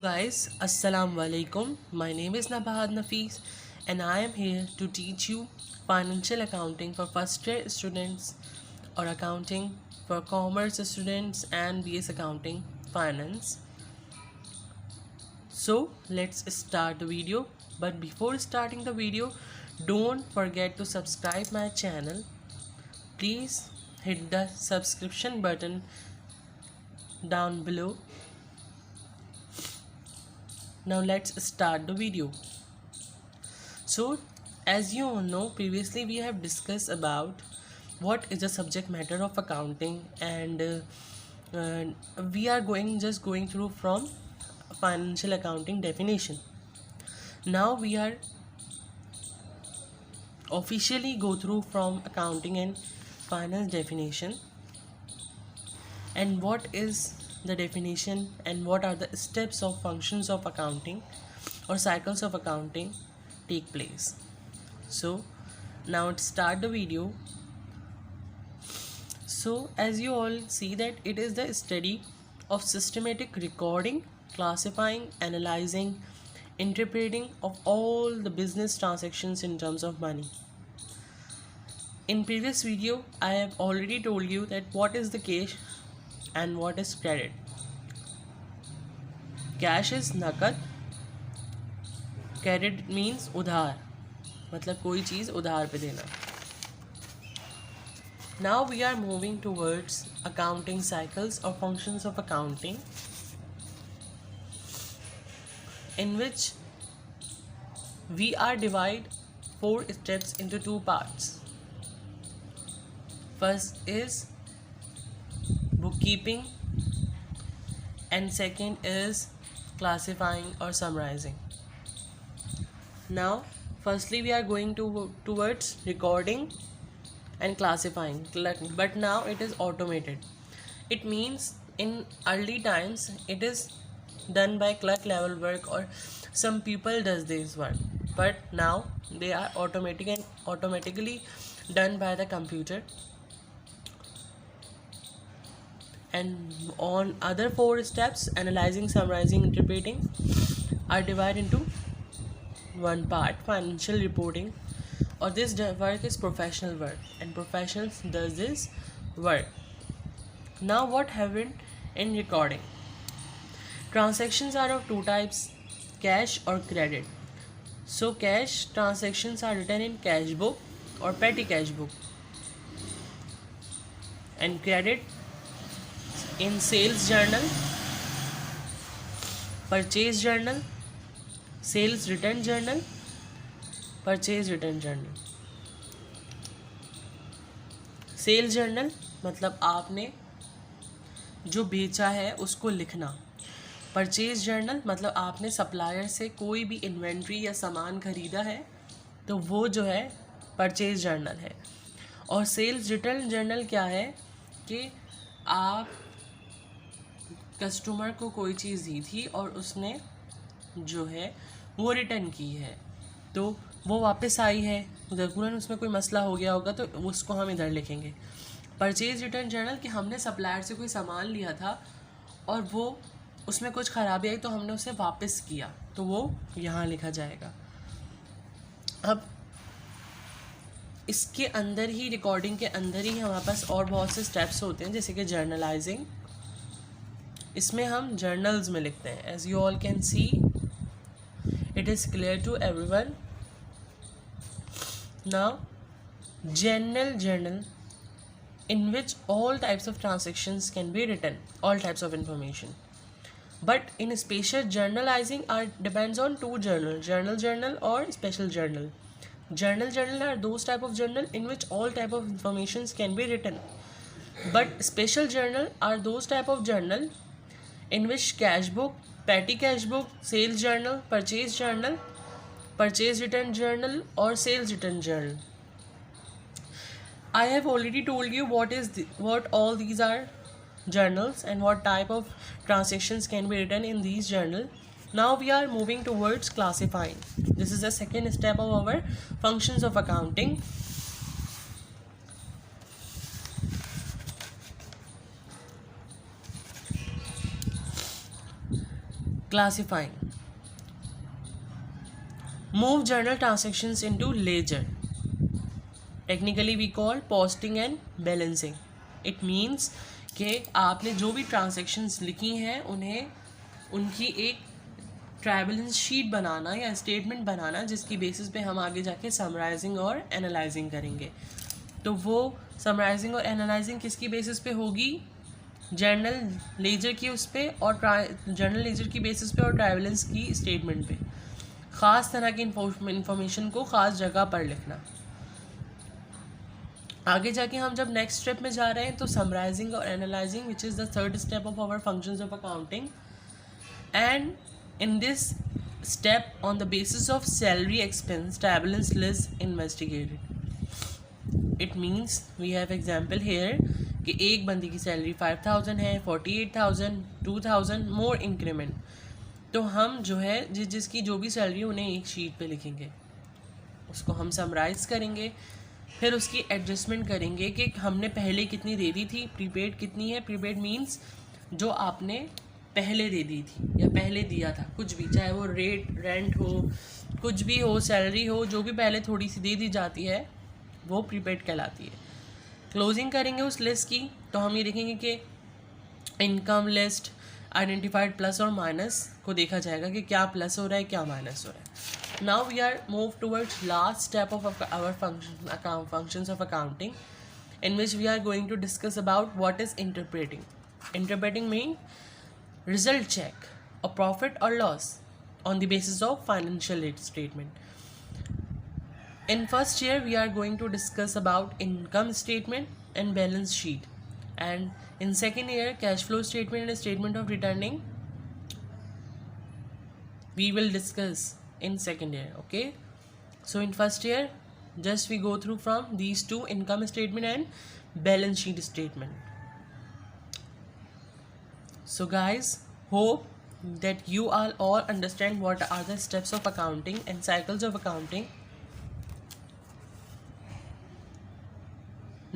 Guys, Assalamu alaikum. My name is Nabahad Nafees and I am here to teach you financial accounting for first year students or accounting for commerce students and BS accounting finance. So let's start the video. But before starting the video, don't forget to subscribe my channel. Please hit the subscription button down below. Now let's start the video. So as you all know, previously we have discussed about what is the subject matter of accounting, and we are going through from financial accounting definition. Now we are officially go through from accounting and finance definition, and what is the definition and what are the steps of functions of accounting or cycles of accounting take place. So now let's start the video. So as you all see that it is the study of systematic recording, classifying, analyzing, interpreting of all the business transactions in terms of money. In previous video I have already told you that what is the cash and what is credit. Cash is नकद, credit means उधार, मतलब कोई चीज़ उधार पे देना. Now we are moving towards accounting cycles or functions of accounting, in which we are divide 4 steps into 2 parts. First is bookkeeping and second is classifying or summarizing. Now firstly we are going towards recording and classifying, but now it is automated. It means in early times it is done by clerk level work or some people does this work, but now they are automatically done by the computer. And on other 4 steps, analyzing, summarizing, interpreting, are divided into one part, financial reporting, or this work is professional work and professionals does this work. Now what happened in recording? Transactions are of 2 types, cash or credit. So cash transactions are written in cash book or petty cash book, and credit in sales journal, purchase journal, sales return journal, purchase return journal. Sales journal मतलब आपने जो बेचा है उसको लिखना. Purchase journal मतलब आपने supplier से कोई भी इन्वेंट्री या सामान खरीदा है तो वो जो है परचेज जर्नल है. और सेल्स रिटर्न जर्नल क्या है कि आप कस्टमर को कोई चीज़ दी थी और उसने जो है वो रिटर्न की है, तो वो वापस आई है, ज़रूरन उसमें कोई मसला हो गया होगा तो उसको हम इधर लिखेंगे. परचेज रिटर्न जर्नल कि हमने सप्लायर से कोई सामान लिया था और वो उसमें कुछ ख़राबी आई तो हमने उसे वापस किया, तो वो यहाँ लिखा जाएगा. अब इसके अंदर ही, रिकॉर्डिंग के अंदर ही हमारे पास और बहुत से स्टेप्स होते हैं, जैसे कि जर्नलाइजिंग. इसमें हम जर्नल्स में लिखते हैं. As you all can see, it is clear to everyone. Now journal in which all types of transactions can be written, all types of information. But in spatial journalizing depends on 2 journals, journal or special journal. Journal are those type of journal in which all type of informations can be written. But special journal are those type of journal in which cash book, petty cash book, sales journal, purchase return journal or sales return journal. I have already told you what all these are journals and what type of transactions can be written in these journal. Now we are moving towards classifying. This is the second step of our functions of accounting. Classifying. Move journal transactions into ledger. Technically we call posting and balancing. It means कि आपने जो भी transactions लिखी हैं उन्हें उनकी एक trial sheet बनाना या स्टेटमेंट बनाना, जिसकी बेसिस पे हम आगे जाके समराइजिंग और एनालाइजिंग करेंगे. तो वो समराइजिंग और एनालाइजिंग किसकी बेसिस पे होगी? जर्नल लेजर की उस पर और जर्नल लेजर की बेसिस पे और ट्रायलेंस की स्टेटमेंट पे. ख़ास तरह की इंफॉर्मेशन को ख़ास जगह पर लिखना. आगे जाके हम जब नेक्स्ट स्टेप में जा रहे हैं तो समराइजिंग और analyzing, which is the third step of our functions of accounting. And in this step, on the basis of salary expense tabular list investigated. It means we have example here कि एक बंदी की salary 5,000 है, 48,000, 2,000 मोर increment. तो हम जो है जिसकी जो भी सैलरी उन्हें एक शीट पे लिखेंगे, उसको हम समराइज़ करेंगे, फिर उसकी एडजस्टमेंट करेंगे कि हमने पहले कितनी दे दी थी, प्रीपेड कितनी है. प्रीपेड मीन्स जो आपने पहले दे दी थी या पहले दिया था, कुछ भी, चाहे वो रेंट हो, कुछ भी हो, सैलरी हो, जो भी पहले थोड़ी सी दे दी जाती है वो प्रीपेड कहलाती है. क्लोजिंग करेंगे उस लिस्ट की तो हम ये देखेंगे कि इनकम लिस्ट आइडेंटिफाइड प्लस और माइनस को देखा जाएगा कि क्या प्लस हो रहा है क्या माइनस हो रहा है. Now we are move towards last step of our functions of accounting, in which we are going to discuss about what is interpreting. Interpreting mean result check a profit or loss on the basis of financial statement. In first year we are going to discuss about income statement and balance sheet, and in second year cash flow statement and statement of returning we will discuss in second year. Okay, so in first year just we go through from these two, income statement and balance sheet statement. So guys, hope that you all understand what are the steps of accounting and cycles of accounting.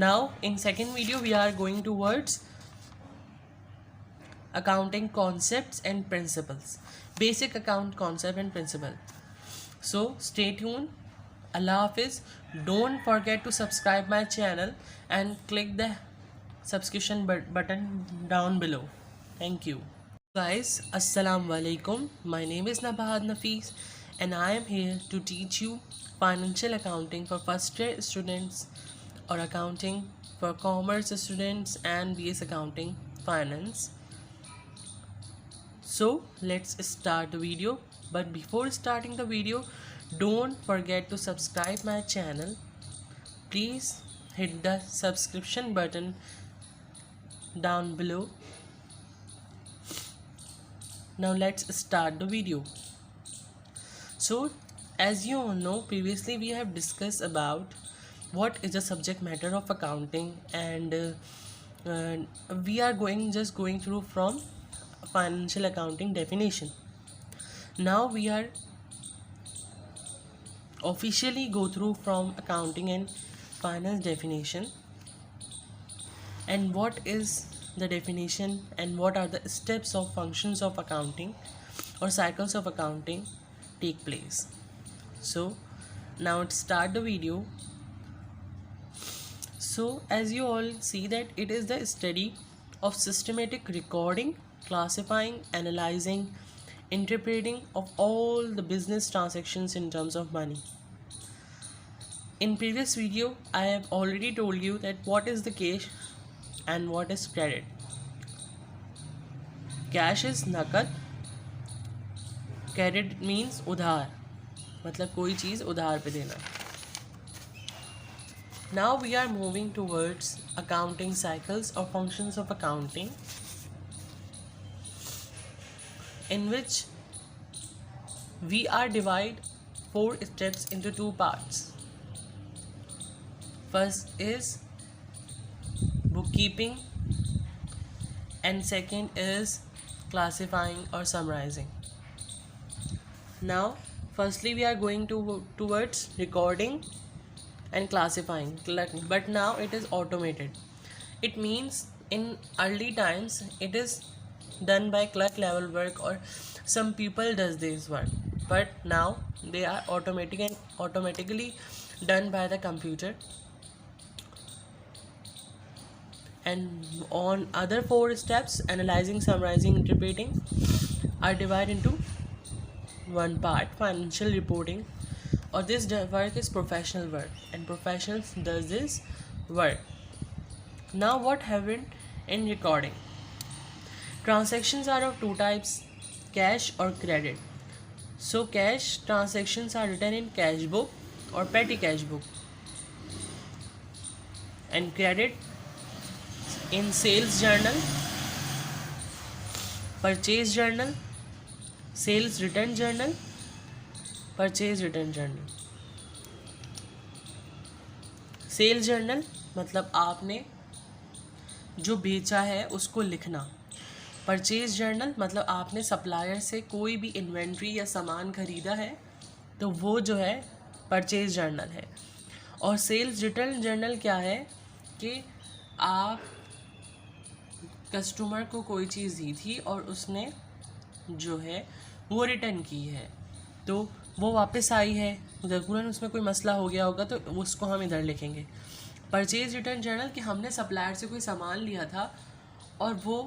Now in second video we are going towards accounting concepts and principles, basic account concept and principle. So stay tuned. Allah Hafiz. Don't forget to subscribe my channel and click the subscription button down below. Thank you. Guys, Assalamu alaikum. My name is Nabahad Nafees and I am here to teach you financial accounting for first year students or accounting for commerce students and BS accounting finance. So let's start the video. But before starting the video, don't forget to subscribe my channel. Please hit the subscription button down below. Now let's start the video. So as you all know, previously we have discussed about what is the subject matter of accounting, and we are just going through from financial accounting definition. Now we are officially go through from accounting and finance definition, and what is the definition and what are the steps of functions of accounting or cycles of accounting take place. So now let's start the video. So as you all see that it is the study of systematic recording, classifying, analyzing, interpreting of all the business transactions in terms of money. In previous video I have already told you that what is the cash and what is credit. Cash is नकद, credit means उधार, मतलब कोई चीज़ उधार पे देना. Now we are moving towards accounting cycles or functions of accounting, in which we are divide 4 steps into 2 parts. First is bookkeeping and second is classifying or summarizing. Now firstly we are going towards recording and classifying, but now it is automated. It means in early times it is done by clerk level work or some people does this work, but now they are automatically done by the computer. And on other four steps, analyzing, summarizing, interpreting, are divided into one part, financial reporting. Or this work is professional work, and professionals does this work. Now what happened in recording? Transactions are of two types, cash or credit. So cash transactions are written in cash book or petty cash book, and credit in sales journal, purchase journal, sales return journal, purchase return journal. Sale journal मतलब आपने जो बेचा है उसको लिखना. Purchase journal मतलब आपने supplier से कोई भी इन्वेंट्री या सामान खरीदा है तो वो जो है परचेज जर्नल है. और सेल्स रिटर्न जर्नल क्या है कि आप कस्टमर को कोई चीज़ दी थी और उसने जो है वो रिटर्न की है, तो वो वापस आई है, ज़रूरन उसमें कोई मसला हो गया होगा तो उसको हम इधर लिखेंगे. परचेज रिटर्न जर्नल कि हमने सप्लायर से कोई सामान लिया था और वो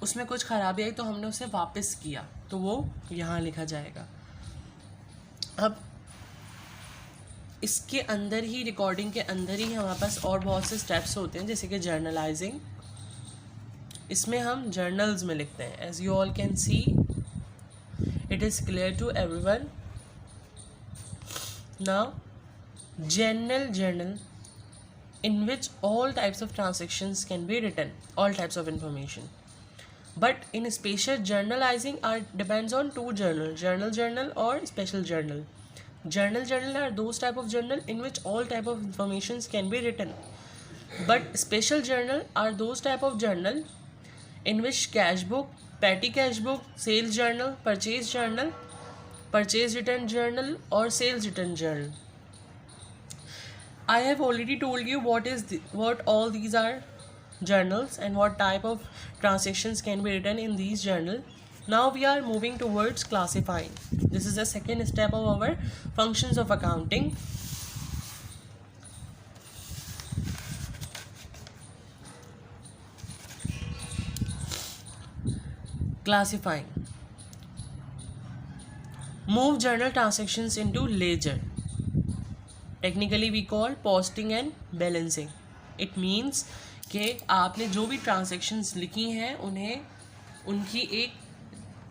उसमें कुछ ख़राबी आई तो हमने उसे वापस किया, तो वो यहाँ लिखा जाएगा. अब इसके अंदर ही, रिकॉर्डिंग के अंदर ही हमारे पास और बहुत से स्टेप्स होते हैं, जैसे कि जर्नलाइजिंग. इसमें हम जर्नल्स में लिखते हैं. As you all can see, it is clear to everyone. Now, general journal in which all types of transactions can be written, all types of information. But in special journalizing depends on two journals, journal or special journal. Journal are those type of journal in which all type of informations can be written. But special journal are those type of journal in which cash book, petty cash book, sales journal, purchase return journal or sales return journal. I have already told you what all these are journals and what type of transactions can be written in these journal. Now we are moving towards classifying. This is the second step of our functions of accounting. Classifying. Move journal transactions into ledger. Technically we call posting and balancing. It means कि आपने जो भी transactions लिखी हैं उन्हें उनकी एक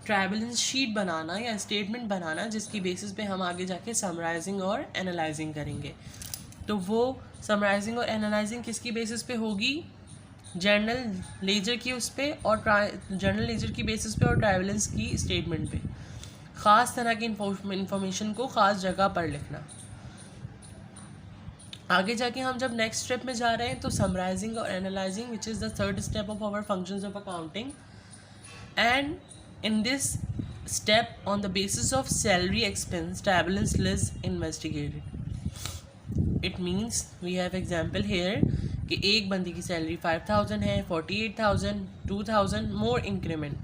trial balance sheet बनाना या स्टेटमेंट बनाना, जिसकी बेसिस पे हम आगे जाके समराइजिंग और एनालाइजिंग करेंगे. तो वो समराइजिंग और एनालाइजिंग किसकी बेसिस पे होगी? जर्नल लेजर की उस पर और जर्नल लेजर की बेसिस पे और ट्रायल बैलेंस की स्टेटमेंट पे. ख़ास तरह की इंफॉर्मेशन को ख़ास जगह पर लिखना. आगे जाके हम जब नेक्स्ट स्टेप में जा रहे हैं तो समराइजिंग और analyzing, which is the third step of our functions of accounting. And in this step on the basis of salary expense trial balance list investigated. It means we have example here कि एक बंदी की salary 5,000 है, 48,000, 2,000 मोर increment.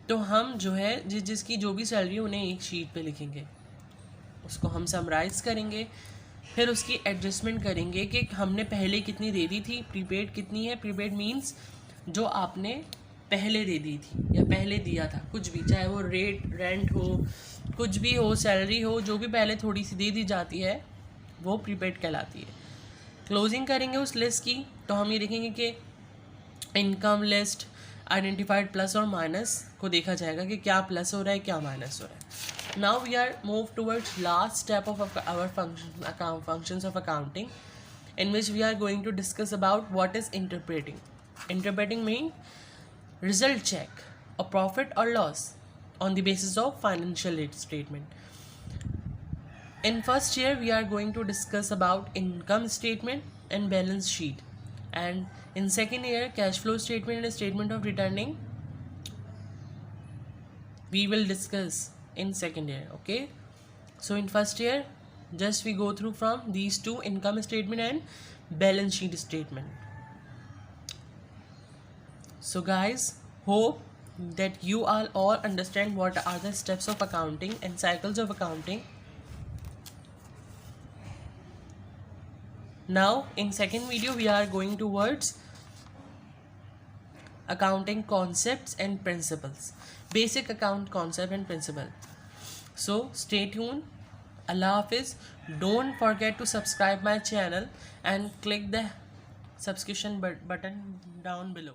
तो हम जो है जिसकी जो भी सैलरी उन्हें एक शीट पे लिखेंगे, उसको हम समराइज़ करेंगे, फिर उसकी एडजस्टमेंट करेंगे कि हमने पहले कितनी दे दी थी, प्रीपेड कितनी है. प्रीपेड मीन्स जो आपने पहले दे दी थी या पहले दिया था, कुछ भी, चाहे वो रेंट हो, कुछ भी हो, सैलरी हो, जो भी पहले थोड़ी सी दे दी जाती है वो प्रीपेड कहलाती है. क्लोजिंग करेंगे उस लिस्ट की तो हम ये देखेंगे कि इनकम लिस्ट आइडेंटिफाइड प्लस और माइनस को देखा जाएगा कि क्या प्लस हो रहा है क्या माइनस हो रहा है. Now we are moved towards last step of our functions of accounting, in which we are going to discuss about what is interpreting. Interpreting means result check a profit or loss on the basis of financial statement. In first year we are going to discuss about income statement and balance sheet, and in second year cash flow statement and statement of returning we will discuss in second year. Okay, so in first year just we go through from these two, income statement and balance sheet statement. So guys, hope that you all understand what are the steps of accounting and cycles of accounting. Now in second video we are going towards accounting concepts and principles, basic account concept and principle. So stay tuned. Allah Hafiz. Don't forget to subscribe my channel and click the subscription button down below.